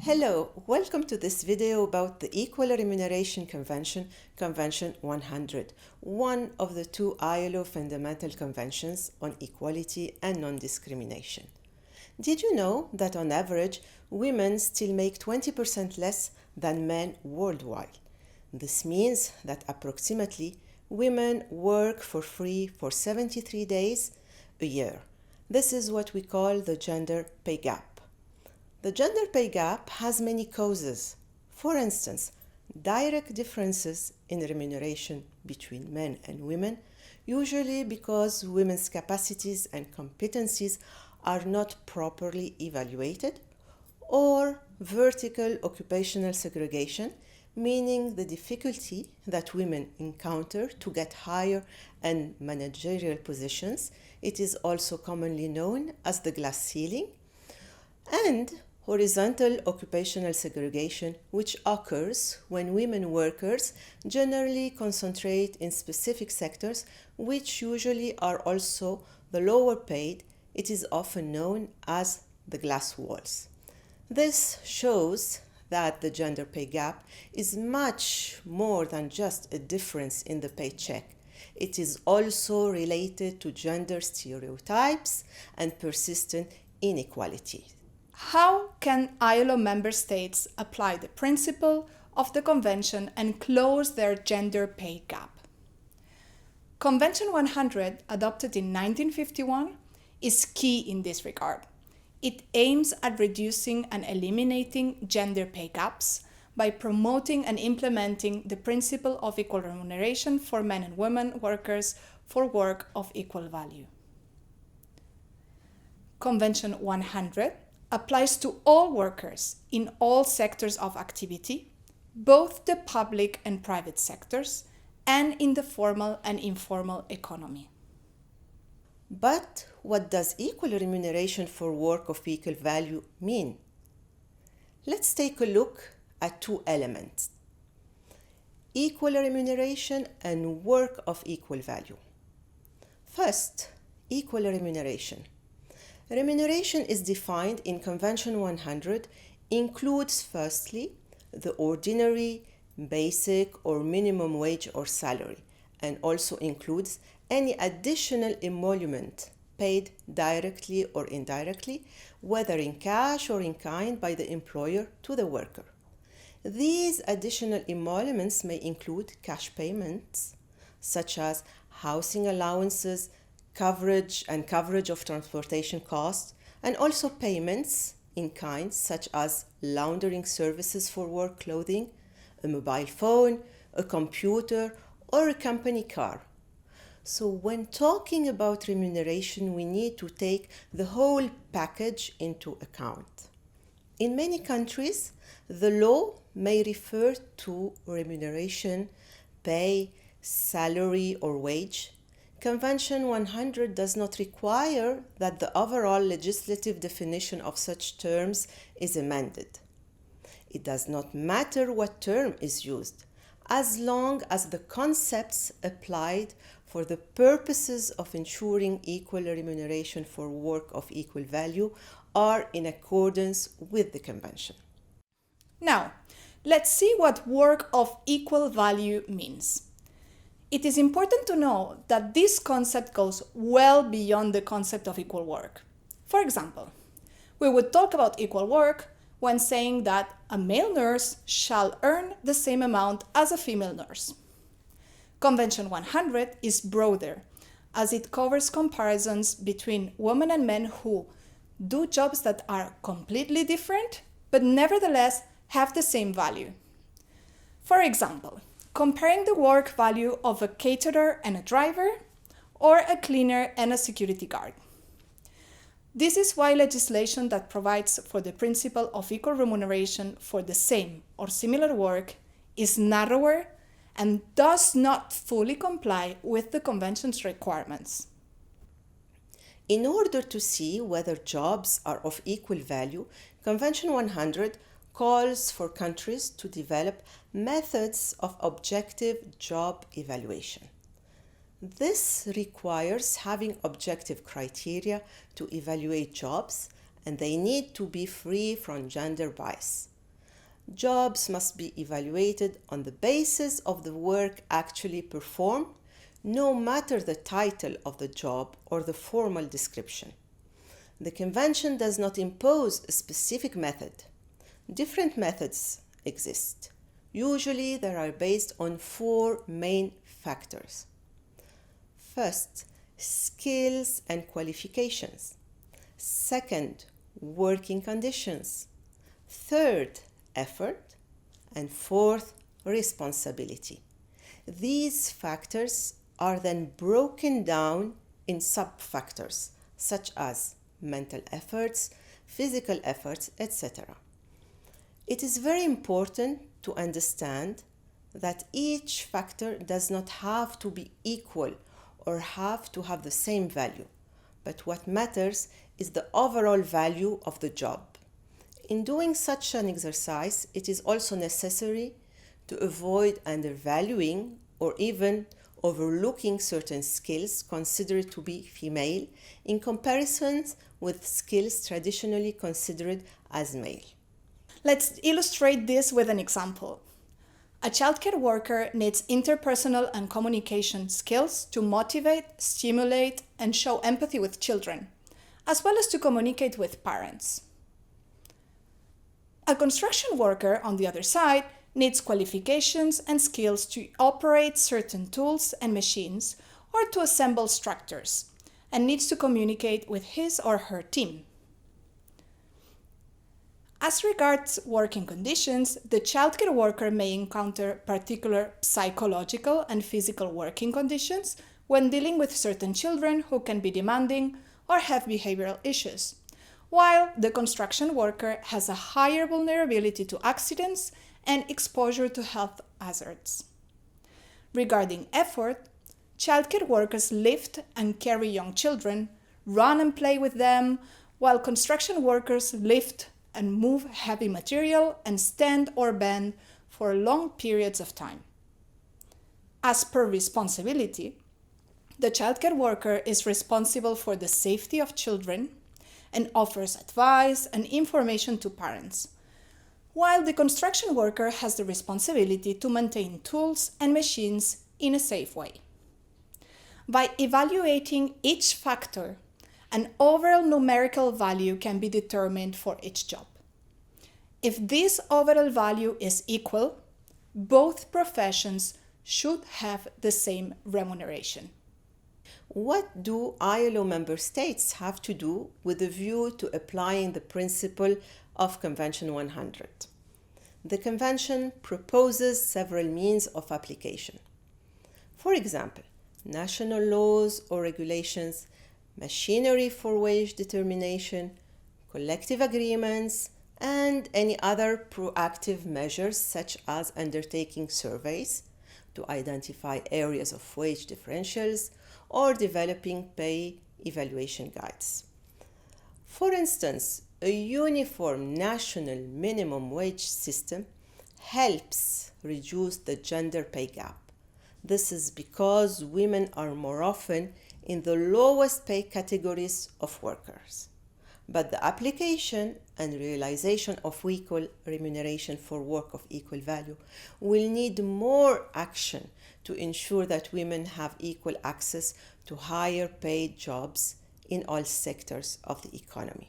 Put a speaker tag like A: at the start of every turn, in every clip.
A: Hello, welcome to this video about the Equal Remuneration Convention, Convention 100, one of the two ILO fundamental conventions on equality and non-discrimination. Did you know that on average, women still make 20% less than men worldwide? This means that approximately women work for free for 73 days a year. This is what we call the gender pay gap. The gender pay gap has many causes. For instance, direct differences in remuneration between men and women, usually because women's capacities and competencies are not properly evaluated, or vertical occupational segregation, meaning the difficulty that women encounter to get higher and managerial positions. It is also commonly known as the glass ceiling, and horizontal occupational segregation, which occurs when women workers generally concentrate in specific sectors, which usually are also the lower paid. It is often known as the glass walls. This shows that the gender pay gap is much more than just a difference in the paycheck. It is also related to gender stereotypes and persistent inequality.
B: How can ILO member states apply the principle of the Convention and close their gender pay gap? Convention 100, adopted in 1951, is key in this regard. It aims at reducing and eliminating gender pay gaps by promoting and implementing the principle of equal remuneration for men and women workers for work of equal value. Convention 100 applies to all workers in all sectors of activity, both the public and private sectors, and in the formal and informal economy.
A: But what does equal remuneration for work of equal value mean? Let's take a look at two elements: equal remuneration and work of equal value. First, equal remuneration. Remuneration is defined in Convention 100, includes firstly the ordinary, basic or minimum wage or salary, and also includes any additional emolument paid directly or indirectly, whether in cash or in kind by the employer to the worker. These additional emoluments may include cash payments, such as housing allowances, coverage of transportation costs, and also payments in kind such as laundering services for work clothing, a mobile phone, a computer, or a company car. So when talking about remuneration, we need to take the whole package into account. In many countries, the law may refer to remuneration, pay, salary, or wage. Convention 100 does not require that the overall legislative definition of such terms is amended. It does not matter what term is used, as long as the concepts applied for the purposes of ensuring equal remuneration for work of equal value are in accordance with the Convention.
B: Now, let's see what work of equal value means. It is important to know that this concept goes well beyond the concept of equal work. For example, we would talk about equal work when saying that a male nurse shall earn the same amount as a female nurse. Convention 100 is broader, as it covers comparisons between women and men who do jobs that are completely different, but nevertheless have the same value. For example, comparing the work value of a caterer and a driver, or a cleaner and a security guard. This is why legislation that provides for the principle of equal remuneration for the same or similar work is narrower and does not fully comply with the Convention's requirements.
A: In order to see whether jobs are of equal value, Convention 100 calls for countries to develop methods of objective job evaluation. This requires having objective criteria to evaluate jobs, and they need to be free from gender bias. Jobs must be evaluated on the basis of the work actually performed, no matter the title of the job or the formal description. The Convention does not impose a specific method. Different methods exist. Usually, they are based on 4 main factors. First, skills and qualifications. Second, working conditions. Third, effort. And fourth, responsibility. These factors are then broken down in sub-factors such as mental efforts, physical efforts, etc. It is very important to understand that each factor does not have to be equal or have to have the same value, but what matters is the overall value of the job. In doing such an exercise, it is also necessary to avoid undervaluing or even overlooking certain skills considered to be female in comparison with skills traditionally considered as male.
B: Let's illustrate this with an example. A childcare worker needs interpersonal and communication skills to motivate, stimulate, and show empathy with children, as well as to communicate with parents. A construction worker, on the other side, needs qualifications and skills to operate certain tools and machines or to assemble structures, and needs to communicate with his or her team. As regards working conditions, the childcare worker may encounter particular psychological and physical working conditions when dealing with certain children who can be demanding or have behavioral issues, while the construction worker has a higher vulnerability to accidents and exposure to health hazards. Regarding effort, childcare workers lift and carry young children, run and play with them, while construction workers lift and move heavy material and stand or bend for long periods of time. As per responsibility, the childcare worker is responsible for the safety of children and offers advice and information to parents, while the construction worker has the responsibility to maintain tools and machines in a safe way. By evaluating each factor, an overall numerical value can be determined for each job. If this overall value is equal, both professions should have the same remuneration.
A: What do ILO member states have to do with a view to applying the principle of Convention 100? The Convention proposes several means of application. For example, national laws or regulations, machinery for wage determination, collective agreements, and any other proactive measures such as undertaking surveys to identify areas of wage differentials or developing pay evaluation guides. For instance, a uniform national minimum wage system helps reduce the gender pay gap. This is because women are more often in the lowest pay categories of workers. But the application and realization of equal remuneration for work of equal value will need more action to ensure that women have equal access to higher paid jobs in all sectors of the economy.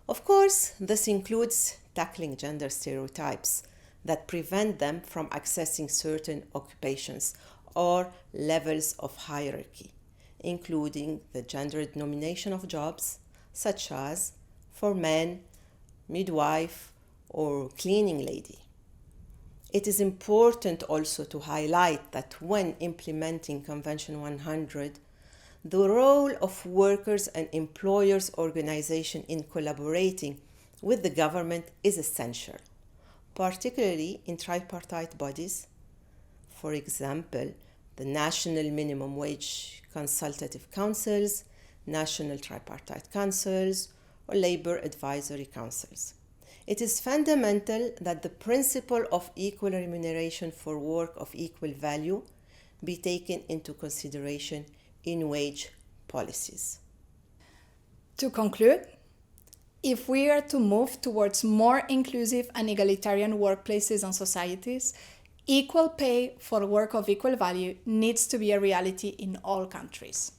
A: Of course, this includes tackling gender stereotypes that prevent them from accessing certain occupations or levels of hierarchy, including the gendered nomination of jobs, such as for men, midwife, or cleaning lady. It is important also to highlight that when implementing Convention 100, the role of workers and employers' organization in collaborating with the government is essential, particularly in tripartite bodies. For example, the National Minimum Wage Consultative Councils, National Tripartite Councils, or Labor Advisory Councils. It is fundamental that the principle of equal remuneration for work of equal value be taken into consideration in wage policies.
B: To conclude, If we are to move towards more inclusive and egalitarian workplaces and societies, equal pay for work of equal value needs to be a reality in all countries.